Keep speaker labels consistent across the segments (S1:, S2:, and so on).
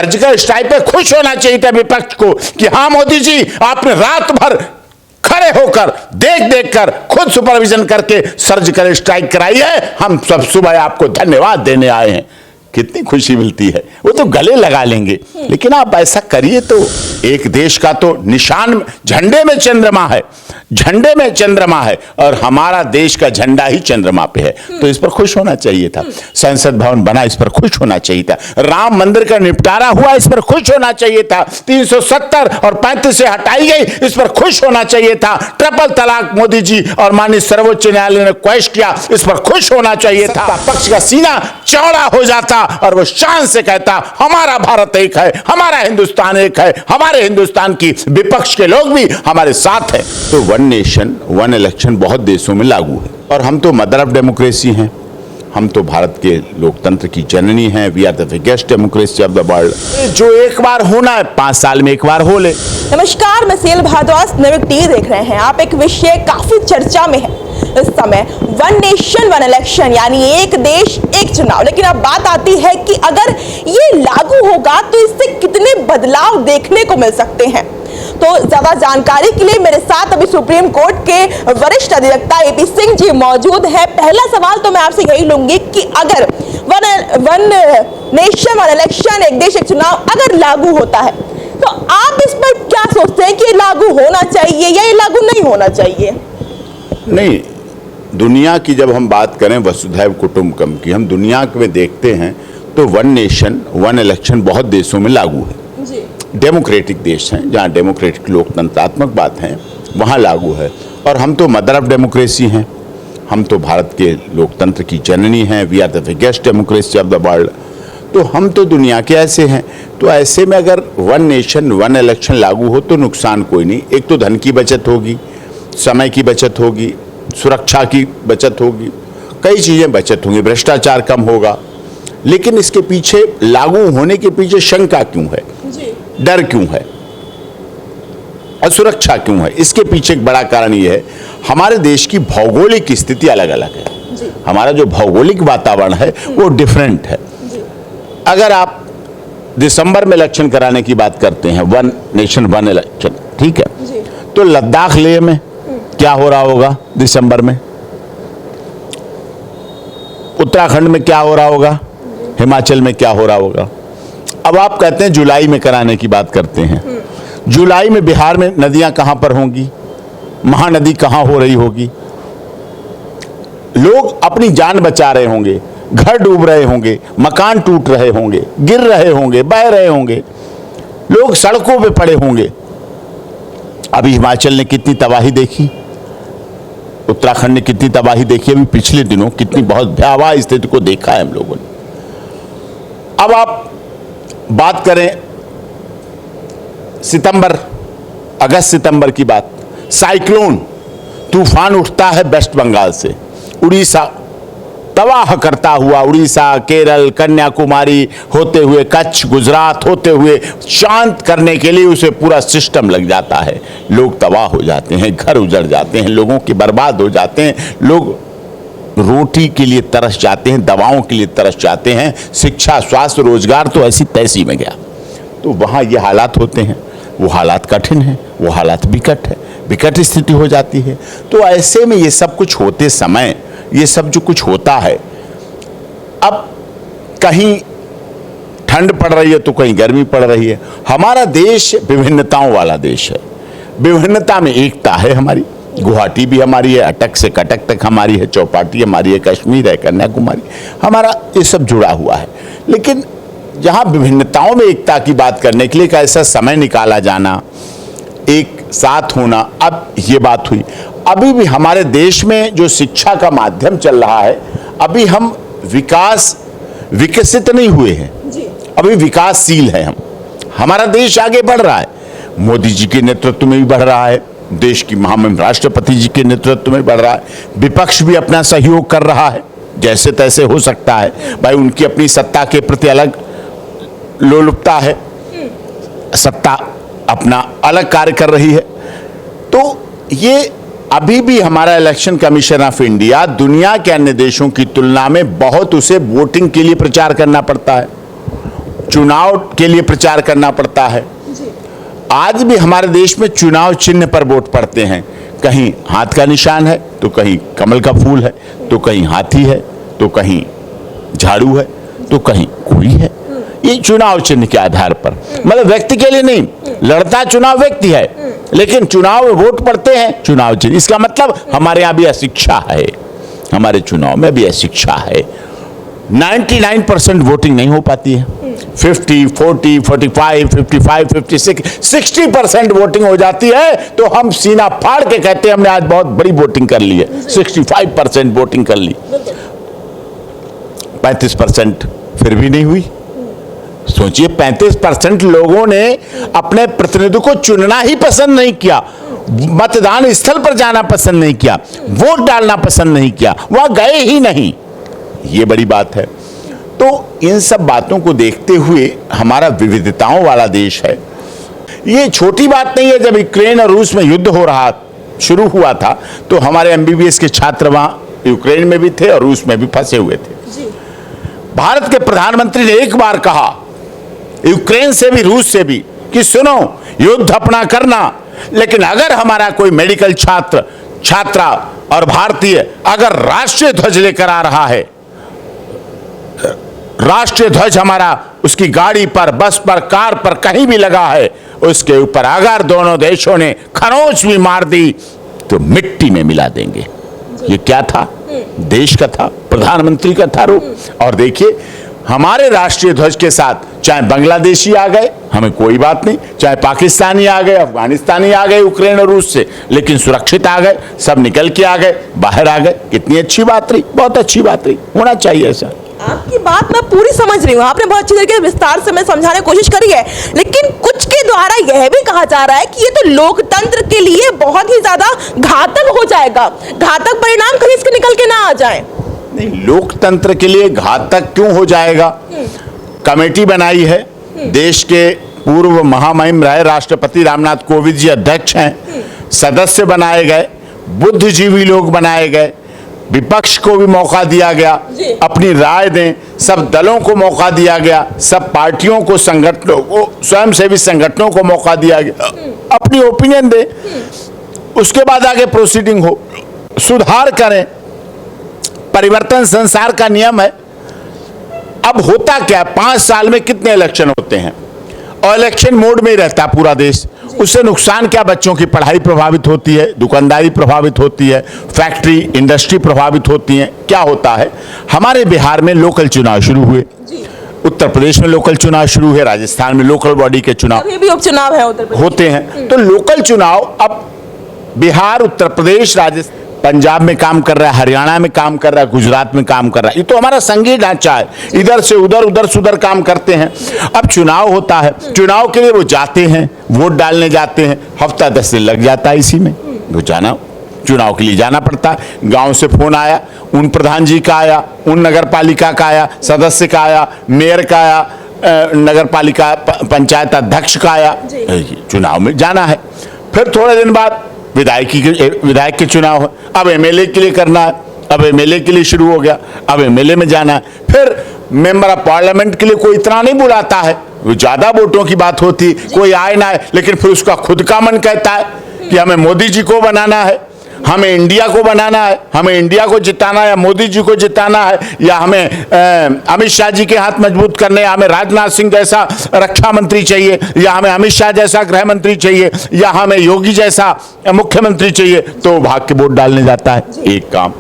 S1: Surgical strike पे खुश होना चाहिए था विपक्ष को कि हाँ मोदी जी, आपने रात भर खड़े होकर देख देख कर खुद सुपरविजन करके सर्जिकल स्ट्राइक कराई है। हम सब सुबह आपको धन्यवाद देने आए हैं। कितनी खुशी मिलती है। वो तो गले लगा लेंगे, लेकिन आप ऐसा करिए तो एक देश का तो निशान, झंडे में चंद्रमा है, झंडे में चंद्रमा है और हमारा देश का झंडा ही चंद्रमा पे है, तो इस पर खुश होना चाहिए था। संसद भवन बना, इस पर खुश होना चाहिए था। राम मंदिर का निपटारा हुआ, इस पर खुश होना चाहिए था। 370 और 35 से हटाई गई, इस पर खुश होना चाहिए था। ट्रिपल तलाक मोदी जी और माननीय सर्वोच्च न्यायालय ने क्वेश किया, इस पर खुश होना चाहिए था। पक्ष का सीना चौड़ा हो जाता और वो शान से कहता हमारा भारत एक है, हमारा हिंदुस्तान एक है, हमारे हिंदुस्तान की विपक्ष के लोग भी हमारे साथ हैं। तो वन नेशन वन इलेक्शन बहुत देशों में लागू है और हम तो मदर ऑफ डेमोक्रेसी हैं। हम तो भारत के लोकतंत्र की जननी हैं। We are the biggest democracy of the world. जो एक बार होना है 5 साल में एक बार हो ले।
S2: नमस्कार, मैं सेल भारद्वाज, नवयुग टीवी देख रहे हैं आप। एक विषय काफी चर्चा में है इस समय, वन नेशन वन इलेक्शन, यानी एक देश एक चुनाव। लेकिन अब बात आती है कि अगर ये लागू होगा तो इससे कितने बदलाव देखने को मिल सकते हैं। तो ज्यादा जानकारी के लिए मेरे साथ अभी सुप्रीम कोर्ट के वरिष्ठ अधिवक्ता एपी सिंह जी मौजूद है। पहला सवाल तो मैं आपसे यही लूंगी कि अगर वन नेशन वन इलेक्शन, एक देश एक चुनाव अगर लागू होता है तो आप इस पर क्या सोचते हैं कि ये लागू होना चाहिए या ये लागू नहीं होना चाहिए?
S1: नहीं, दुनिया की जब हम बात करें वसुधैव कुटुंबकम की, हम दुनिया में देखते हैं तो वन नेशन वन इलेक्शन बहुत देशों में लागू है जी। डेमोक्रेटिक देश हैं, जहाँ डेमोक्रेटिक लोकतंत्रात्मक बात है वहाँ लागू है। और हम तो मदर ऑफ डेमोक्रेसी हैं। हम तो भारत के लोकतंत्र की जननी हैं। We are the biggest democracy of the world. तो हम तो दुनिया के ऐसे हैं। तो ऐसे में अगर वन नेशन वन इलेक्शन लागू हो तो नुकसान कोई नहीं। एक तो धन की बचत होगी, समय की बचत होगी, सुरक्षा की बचत होगी, कई चीज़ें बचत होंगी, भ्रष्टाचार कम होगा। लेकिन इसके पीछे, लागू होने के पीछे शंका क्यों है, डर क्यों है, असुरक्षा क्यों है? इसके पीछे एक बड़ा कारण ये है, हमारे देश की भौगोलिक स्थिति अलग अलग है। हमारा जो भौगोलिक वातावरण है वो डिफरेंट है। अगर आप दिसंबर में इलेक्शन कराने की बात करते हैं, वन नेशन वन इलेक्शन, ठीक है, तो लद्दाख लेह में क्या हो रहा होगा दिसंबर में? उत्तराखंड में क्या हो रहा होगा? हिमाचल में क्या हो रहा होगा? अब आप कहते हैं जुलाई में कराने की बात करते हैं। जुलाई में बिहार में नदियां कहां पर होंगी? महानदी कहां हो रही होगी? लोग अपनी जान बचा रहे होंगे, घर डूब रहे होंगे, मकान टूट रहे होंगे, गिर रहे होंगे, बह रहे होंगे, लोग सड़कों पे पड़े होंगे। अभी हिमाचल ने कितनी तबाही देखी, उत्तराखंड ने कितनी तबाही देखी, अभी पिछले दिनों कितनी बहुत भयावह स्थिति को देखा है हम लोगों ने। अब आप बात करें सितंबर, अगस्त सितंबर की बात, साइक्लोन तूफान उठता है वेस्ट बंगाल से, उड़ीसा तबाह करता हुआ, उड़ीसा, केरल, कन्याकुमारी होते हुए कच्छ, गुजरात होते हुए शांत करने के लिए उसे पूरा सिस्टम लग जाता है। लोग तबाह हो जाते हैं, घर उजड़ जाते हैं, लोगों के बर्बाद हो जाते हैं, लोग रोटी के लिए तरस जाते हैं, दवाओं के लिए तरस जाते हैं, शिक्षा, स्वास्थ्य, रोजगार तो ऐसी तैसी में गया। तो वहाँ ये हालात होते हैं, वो हालात कठिन हैं, वो हालात विकट है, विकट स्थिति हो जाती है। तो ऐसे में ये सब कुछ होते समय, ये सब जो कुछ होता है, अब कहीं ठंड पड़ रही है तो कहीं गर्मी पड़ रही है। हमारा देश विभिन्नताओं वाला देश है, विभिन्नता में एकता है हमारी। गुवाहाटी भी हमारी है, अटक से कटक तक हमारी है, चौपाटी हमारी है, कश्मीर है, कन्याकुमारी, हमारा ये सब जुड़ा हुआ है। लेकिन जहाँ विभिन्नताओं में एकता की बात करने के लिए एक ऐसा समय निकाला जाना, एक साथ होना, अब ये बात हुई। अभी भी हमारे देश में जो शिक्षा का माध्यम चल रहा है, अभी हम विकसित नहीं हुए हैं, अभी विकासशील है हम। हमारा देश आगे बढ़ रहा है, मोदी जी के नेतृत्व में भी बढ़ रहा है, देश की महामहिम राष्ट्रपति जी के नेतृत्व में बढ़ रहा है, विपक्ष भी अपना सहयोग कर रहा है, जैसे तैसे हो सकता है भाई, उनकी अपनी सत्ता के प्रति अलग लोलुपता है, सत्ता अपना अलग कार्य कर रही है। तो ये अभी भी हमारा इलेक्शन कमीशन ऑफ इंडिया दुनिया के अन्य देशों की तुलना में बहुत उसे वोटिंग के लिए प्रचार करना पड़ता है। चुनाव के लिए प्रचार करना पड़ता है। आज भी हमारे देश में चुनाव चिन्ह पर वोट पड़ते हैं। कहीं हाथ का निशान है, तो कहीं कमल का फूल है, तो कहीं हाथी है, तो कहीं झाड़ू है, तो कहीं कोई है। ये चुनाव चिन्ह के आधार पर, मतलब व्यक्ति के लिए नहीं, लड़ता चुनाव व्यक्ति है, लेकिन चुनाव में वोट पड़ते हैं चुनाव चिन्ह। इसका मतलब हमारे यहाँ भी अशिक्षा है, हमारे चुनाव में भी अशिक्षा है। 99% वोटिंग नहीं हो पाती है। 50, 40, 45, 55, 56, 60% वोटिंग हो जाती है, तो हम सीना फाड़ के कहते हैं हमने आज बहुत बड़ी वोटिंग कर ली है। 65% वोटिंग कर ली, 35% फिर भी नहीं हुई। सोचिए, 35% लोगों ने अपने प्रतिनिधि को चुनना ही पसंद नहीं किया, मतदान स्थल पर जाना पसंद नहीं किया, वोट डालना पसंद नहीं किया, वहां गए ही नहीं। ये बड़ी बात है। तो इन सब बातों को देखते हुए हमारा विविधताओं वाला देश है। ये छोटी बात नहीं है। जब यूक्रेन और रूस में युद्ध हो रहा शुरू हुआ था, तो हमारे MBBS के छात्र वहां यूक्रेन में भी थे और रूस में भी फंसे हुए थे। भारत के प्रधानमंत्री ने एक बार कहा, यूक्रेन से भी रूस से भी, कि सुनो, युद्ध अपना करना, लेकिन अगर हमारा कोई मेडिकल छात्र, छात्रा और भारतीय अगर राष्ट्रीय ध्वज लेकर आ रहा है, राष्ट्रीय ध्वज हमारा उसकी गाड़ी पर, बस पर, कार पर कहीं भी लगा है, उसके ऊपर अगर दोनों देशों ने खरोंच भी मार दी तो मिट्टी में मिला देंगे। ये क्या था? देश का था, प्रधानमंत्री का था रूप। और देखिए, हमारे राष्ट्रीय ध्वज के साथ चाहे बांग्लादेशी आ गए, हमें कोई बात नहीं, चाहे पाकिस्तानी आ गए, अफगानिस्तानी आ गए यूक्रेन और रूस से, लेकिन सुरक्षित आ गए, सब निकल के आ गए, बाहर आ गए। कितनी अच्छी बात रही, बहुत अच्छी बात रही, होना चाहिए ऐसा।
S2: आपकी बात मैं पूरी समझ रही हूँ, आपने बहुत अच्छी तरीके से विस्तार से मैं समझाने की कोशिश करी है, लेकिन कुछ के द्वारा यह भी कहा जा रहा है कि ये तो लोकतंत्र के लिए बहुत ही ज्यादा घातक हो जाएगा, घातक परिणाम कहीं इसके निकल के ना आ जाए।
S1: नहीं, लोकतंत्र के लिए घातक क्यों हो जाएगा? कमेटी बनाई है, देश के पूर्व महामहिम रहे राष्ट्रपति रामनाथ कोविंद जी अध्यक्ष हैं, सदस्य बनाए गए, बुद्धिजीवी लोग बनाए गए, विपक्ष को भी मौका दिया गया अपनी राय दें, सब दलों को मौका दिया गया, सब पार्टियों को, संगठनों को, स्वयंसेवी संगठनों को मौका दिया गया अपनी ओपिनियन दे। उसके बाद आगे प्रोसीडिंग हो, सुधार करें, परिवर्तन संसार का नियम है। अब होता क्या, 5 साल में कितने इलेक्शन होते हैं और इलेक्शन मोड में ही रहता है पूरा देश। उससे नुकसान क्या? बच्चों की पढ़ाई प्रभावित होती है, दुकानदारी प्रभावित होती है, फैक्ट्री इंडस्ट्री प्रभावित होती है। क्या होता है, हमारे बिहार में लोकल चुनाव शुरू हुए, उत्तर प्रदेश में लोकल चुनाव शुरू है, राजस्थान में लोकल बॉडी के चुनाव
S2: अभी भी उपचुनाव है उत्तर प्रदेश
S1: होते हैं। तो लोकल चुनाव अब बिहार, उत्तर प्रदेश, राजस्थान, पंजाब में काम कर रहा है, हरियाणा में काम कर रहा है, गुजरात में काम कर रहा है। ये तो हमारा संघीय ढांचा है, इधर से उधर, उधर से उधर काम करते हैं। अब चुनाव होता है, चुनाव के लिए वो जाते हैं, वोट डालने जाते हैं, हफ्ता 10 दिन लग जाता है इसी में। वो जाना, चुनाव के लिए जाना पड़ता है। गांव से फोन आया, उन प्रधान जी का आया, उन नगर पालिका का आया, सदस्य का आया, मेयर का आया, नगर पालिका पंचायत अध्यक्ष का आया, चुनाव में जाना है। फिर थोड़े दिन बाद विधायक के चुनाव है, अब MLA के लिए करना है, अब MLA के लिए शुरू हो गया, अब MLA में जाना है। फिर मेंबर ऑफ पार्लियामेंट के लिए कोई इतना नहीं बुलाता है, वो ज्यादा वोटों की बात होती, कोई आए ना आए, लेकिन फिर उसका खुद का मन कहता है कि हमें मोदी जी को बनाना है, हमें इंडिया को बनाना है, हमें इंडिया को जिताना है, या मोदी जी को जिताना है, या हमें अमित शाह जी के हाथ मजबूत करने, हमें राजनाथ सिंह जैसा रक्षा मंत्री चाहिए, या हमें अमित शाह जैसा गृह मंत्री चाहिए, या हमें योगी जैसा मुख्यमंत्री चाहिए, तो भाग के वोट डालने जाता है। एक काम,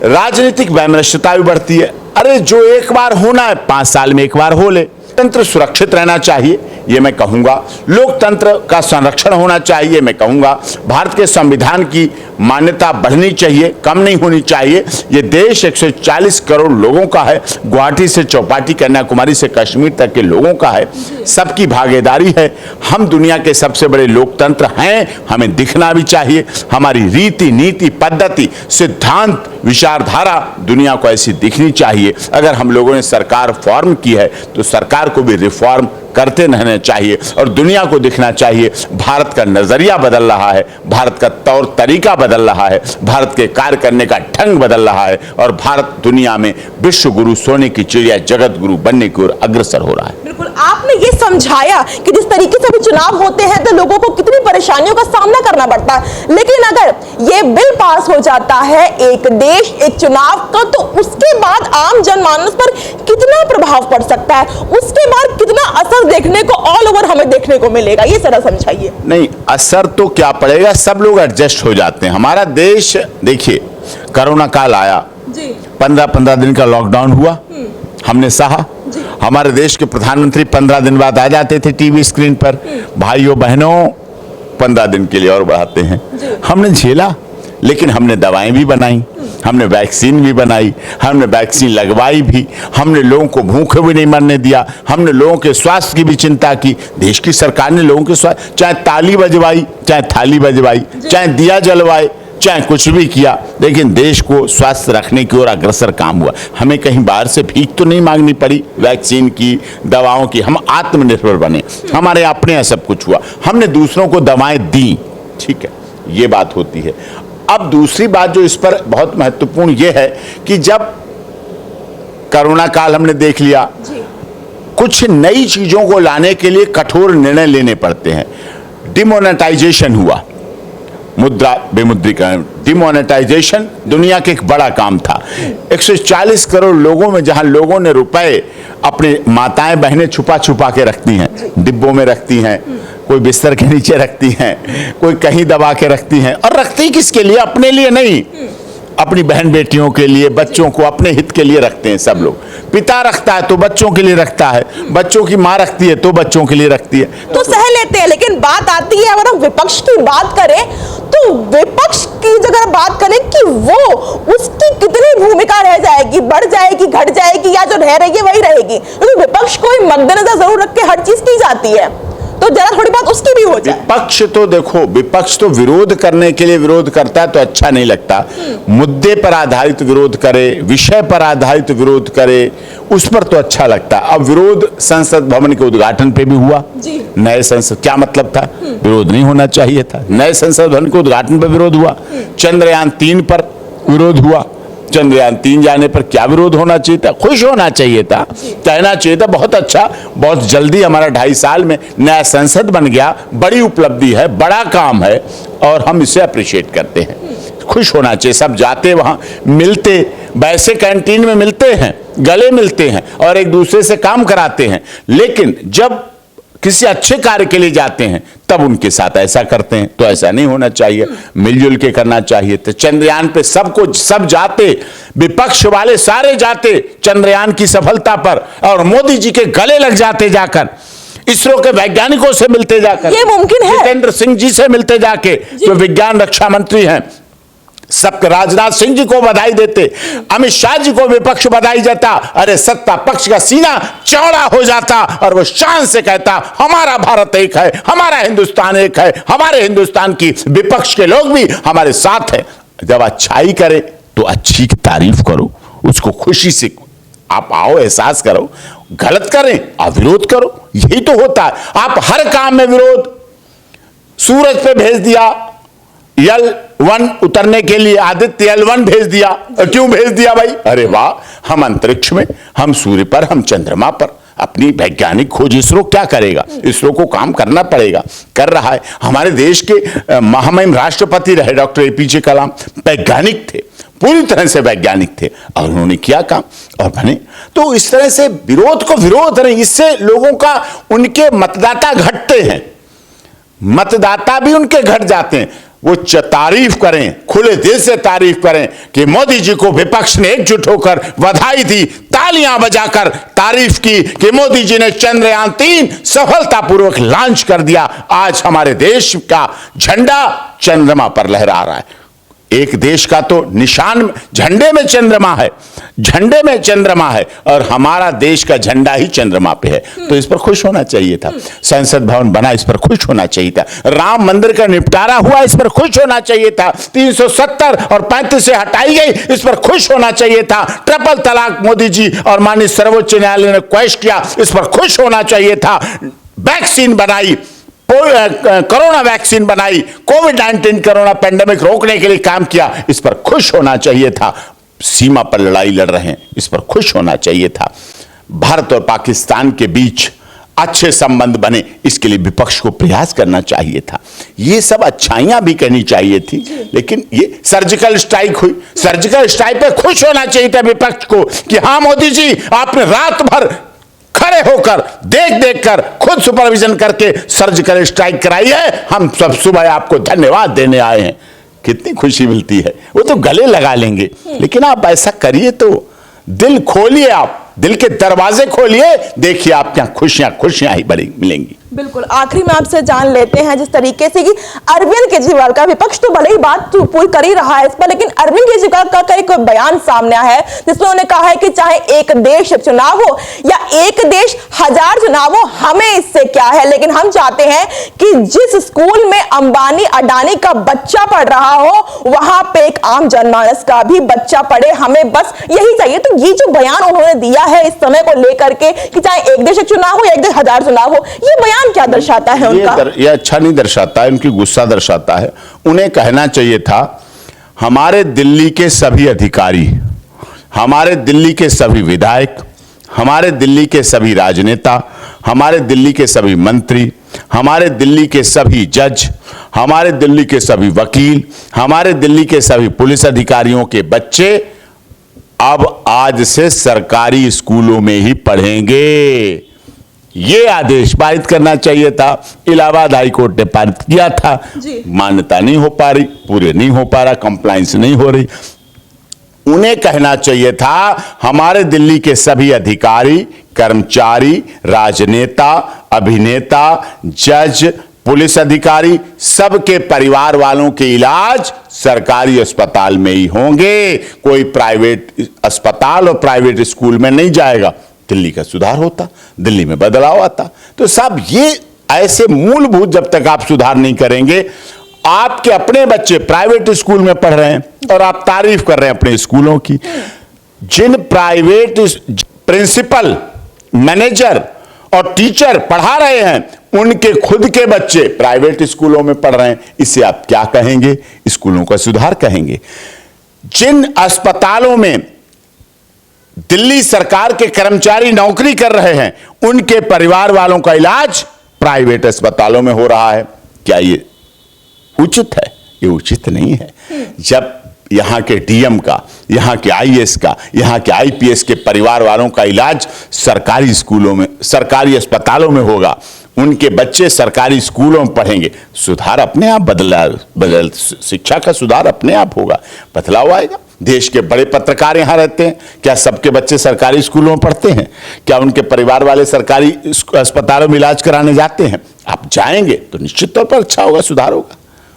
S1: राजनीतिक वैमनस्यता भी बढ़ती है। अरे जो एक बार होना है 5 साल में एक बार हो ले। तंत्र सुरक्षित रहना चाहिए, ये मैं कहूंगा। लोकतंत्र का संरक्षण होना चाहिए, मैं कहूंगा। भारत के संविधान की मान्यता बढ़नी चाहिए, कम नहीं होनी चाहिए। ये देश 140 करोड़ लोगों का है, गुवाहाटी से चौपाटी, कन्याकुमारी से कश्मीर तक के लोगों का है, सबकी भागीदारी है। हम दुनिया के सबसे बड़े लोकतंत्र हैं, हमें दिखना भी चाहिए। हमारी रीति, नीति, पद्धति, सिद्धांत, विचारधारा दुनिया को ऐसी दिखनी चाहिए। अगर हम लोगों ने सरकार फॉर्म की है तो सरकार को भी रिफॉर्म करते रहना चाहिए और दुनिया को दिखना चाहिए भारत का नजरिया बदल रहा है, भारत का तौर तरीका बदल रहा है, भारत के कार्य करने का ढंग बदल रहा है और भारत दुनिया में विश्व गुरु, सोने की चिड़िया, जगत गुरु बनने की ओर अग्रसर हो रहा है।
S2: बिल्कुल, आपने ये समझाया कि जिस तरीके से भी चुनाव होते हैं तो लोगों को कितनी परेशानियों का सामना करना पड़ता है, लेकिन अगर ये बिल पास हो जाता है एक देश एक चुनाव का, तो उसके बाद आम जनमानस पर कितना प्रभाव पड़ सकता है, उसके बाद कितना असर देखने को ऑल ओवर हमें देखने को मिलेगा, ये जरा समझाइए।
S1: नहीं, असर तो क्या पड़ेगा, सब लोग एडजस्ट हो जाते हैं। हमारा देश देखिए, कोरोना काल आया, 15-15 दिन का लॉकडाउन हुआ, हमने सहा। हमारे देश के प्रधानमंत्री 15 दिन बाद आ जाते थे टीवी स्क्रीन पर, भाइयों बहनों 15 दिन के लिए और बढ़ाते हैं। हमने झेला, लेकिन हमने दवाएं भी बनाई, हमने वैक्सीन भी बनाई, हमने वैक्सीन लगवाई भी, हमने लोगों को भूखे भी नहीं मरने दिया, हमने लोगों के स्वास्थ्य की भी चिंता की। देश की सरकार ने लोगों के स्वास्थ्य, चाहे ताली बजवाई, चाहे थाली बजवाई, चाहे दिया जलवाए, चाहे कुछ भी किया, लेकिन देश को स्वस्थ रखने की ओर अग्रसर काम हुआ। हमें कहीं बाहर से भीख तो नहीं मांगनी पड़ी वैक्सीन की, दवाओं की। हम आत्मनिर्भर बने, हमारे अपने यहाँ सब कुछ हुआ। हमने दूसरों को दवाएं दी, ठीक है, ये बात होती है। अब दूसरी बात जो इस पर बहुत महत्वपूर्ण ये है कि जब कोरोना काल हमने देख लिया, कुछ नई चीजों को लाने के लिए कठोर निर्णय लेने पड़ते हैं। डिमोनेटाइजेशन हुआ, मुद्रा विमुद्रीकरण, डिमोनेटाइजेशन दुनिया के एक बड़ा काम था। 140 करोड़ लोगों में, जहां लोगों ने रुपए अपनी माताएं बहनें छुपा छुपा के रखती हैं, डिब्बों में रखती हैं, कोई बिस्तर के नीचे रखती हैं, कोई कहीं दबा के रखती हैं, और रखती किसके लिए? अपने लिए नहीं, अपनी बहन बेटियों के लिए, बच्चों को, अपने हित के लिए रखते हैं सब लोग। पिता रखता है तो बच्चों के लिए रखता है, बच्चों की माँ रखती है तो बच्चों के लिए रखती है,
S2: तो सह लेते हैं। लेकिन बात आती है, अगर हम विपक्ष की बात करें तो विपक्ष की अगर बात करें कि वो उसकी कितनी भूमिका रह जाएगी, बढ़ जाएगी, घट जाएगी, या जो रह रही है वही रहेगी, तो विपक्ष को मद्देनजर जरूर रख के हर चीज की जाती है, तो जरा थोड़ी बात उसकी भी हो जाए।
S1: विपक्ष तो देखो, विपक्ष तो विरोध करने के लिए विरोध करता है तो अच्छा नहीं लगता। मुद्दे पर आधारित विरोध करे, विषय पर आधारित विरोध करे, उस पर तो अच्छा लगता है। अब विरोध संसद भवन के उद्घाटन पे भी हुआ, नए संसद, क्या मतलब था? विरोध नहीं होना चाहिए था। नए संसद भवन के उद्घाटन पर विरोध हुआ, चंद्रयान 3 पर विरोध हुआ, चंद्रयान 3 जाने पर क्या विरोध होना चाहिए था? खुश होना चाहिए था, कहना चाहिए था बहुत अच्छा, बहुत जल्दी हमारा 2.5 साल में नया संसद बन गया, बड़ी उपलब्धि है, बड़ा काम है और हम इसे अप्रिशिएट करते हैं। खुश होना चाहिए। सब जाते वहां मिलते, वैसे कैंटीन में मिलते हैं, गले मिलते हैं और एक दूसरे से काम कराते हैं, लेकिन जब किसी अच्छे कार्य के लिए जाते हैं तब उनके साथ ऐसा करते हैं, तो ऐसा नहीं होना चाहिए, मिलजुल के करना चाहिए। तो चंद्रयान पे सब जाते, विपक्ष वाले सारे जाते चंद्रयान की सफलता पर, और मोदी जी के गले लग जाते जाकर, इसरो के वैज्ञानिकों से मिलते जाकर,
S2: ये मुमकिन है,
S1: जितेंद्र सिंह जी से मिलते जाके, जो विज्ञान रक्षा मंत्री हैं, सब राजनाथ सिंह जी को बधाई देते, अमित शाह जी को विपक्ष बधाई देता, अरे सत्ता पक्ष का सीना चौड़ा हो जाता और वो शान से कहता हमारा भारत एक है, हमारा हिंदुस्तान एक है, हमारे हिंदुस्तान की विपक्ष के लोग भी हमारे साथ हैं। जब अच्छाई करे तो अच्छी की तारीफ करो, उसको खुशी से आप आओ, एहसास करो। गलत करें आप विरोध करो, यही तो होता है। आप हर काम में विरोध, सूरज पे भेज दिया L1 उतरने के लिए, आदित्य L1 भेज दिया, क्यों भेज दिया भाई? अरे वाह, हम अंतरिक्ष में, हम सूर्य पर, हम चंद्रमा पर अपनी वैज्ञानिक खोज, इसरो क्या करेगा? इसरो को काम करना पड़ेगा, कर रहा है। हमारे देश के महामहिम राष्ट्रपति रहे डॉक्टर APJ कलाम, वैज्ञानिक थे, पूरी तरह से वैज्ञानिक थे और उन्होंने किया काम और बने। तो इस तरह से विरोध को विरोध नहीं, इससे लोगों का, उनके मतदाता घटते हैं, मतदाता भी उनके घट जाते हैं। वो तारीफ करें, खुले दिल से तारीफ करें कि मोदी जी को विपक्ष ने एकजुट होकर बधाई दी, तालियां बजाकर तारीफ की कि मोदी जी ने चंद्रयान 3 सफलतापूर्वक लॉन्च कर दिया। आज हमारे देश का झंडा चंद्रमा पर लहरा रहा है। एक देश का तो निशान झंडे में चंद्रमा है, झंडे में चंद्रमा है, और हमारा देश का झंडा ही चंद्रमा पे है, तो इस पर खुश होना चाहिए था। संसद भवन बना, इस पर खुश होना चाहिए था। राम मंदिर का निपटारा हुआ, इस पर खुश होना चाहिए था। 370 और 35 से हटाई गई, इस पर खुश होना चाहिए था। ट्रिपल तलाक मोदी जी और माननीय सर्वोच्च न्यायालय ने क्वेश किया, इस पर खुश होना चाहिए था। वैक्सीन बनाई, कोरोना वैक्सीन बनाई, कोविड-19 कोरोना पेंडेमिक रोकने के लिए काम किया, इस पर खुश होना चाहिए था। सीमा पर लड़ाई लड़ रहे हैं, इस पर खुश होना चाहिए था। भारत और पाकिस्तान के बीच अच्छे संबंध बने, इसके लिए विपक्ष को प्रयास करना चाहिए था। ये सब अच्छाइयां भी कहनी चाहिए थी, लेकिन ये सर्जिकल स्ट्राइक हुई। सर्जिकल स्ट्राइक पे खुश होना चाहिए था विपक्ष को कि हाँ मोदी जी, आपने रात भर खड़े होकर देख देख कर खुद सुपरविजन करके सर्जिकल स्ट्राइक कराई है, हम सब सुबह आपको धन्यवाद देने आए हैं। कितनी खुशी मिलती है। वो तो गले लगा लेंगे, लेकिन आप ऐसा करिए तो दिल खोलिए, आप दिल के दरवाजे खोलिए, देखिए आप क्या खुशियां खुशियां ही बड़ी मिलेंगी।
S2: बिल्कुल, आखिरी में आपसे जान लेते हैं जिस तरीके से कि अरविंद केजरीवाल का, विपक्ष तो भले ही बात पूरी कर ही रहा है इस पर, लेकिन अरविंद केजरीवाल का एक बयान सामने आया है जिसमें उन्होंने कहा है कि चाहे एक देश चुनाव हो या एक देश हजार चुनाव हो, हमें इससे क्या है, लेकिन हम चाहते हैं कि जिस स्कूल में अंबानी अडानी का बच्चा पढ़ रहा हो वहां पे एक आम जनमानस का भी बच्चा पढ़े, हमें बस यही चाहिए। तो ये जो बयान उन्होंने दिया है इस समय को लेकर के कि चाहे एक देश चुनाव हो या एक देश हजार चुनाव हो, ये बयान क्या दर्शाता है उनका?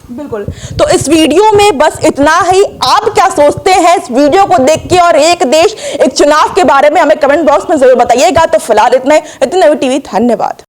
S2: बिल्कुल। तो इस वीडियो में बस इतना ही। आप क्या सोचते हैं इस वीडियो को देख के और एक देश एक चुनाव के बारे में हमें कमेंट बॉक्स में जरूर बताइएगा। तो फिलहाल इतना ही। इतने टीवी, धन्यवाद।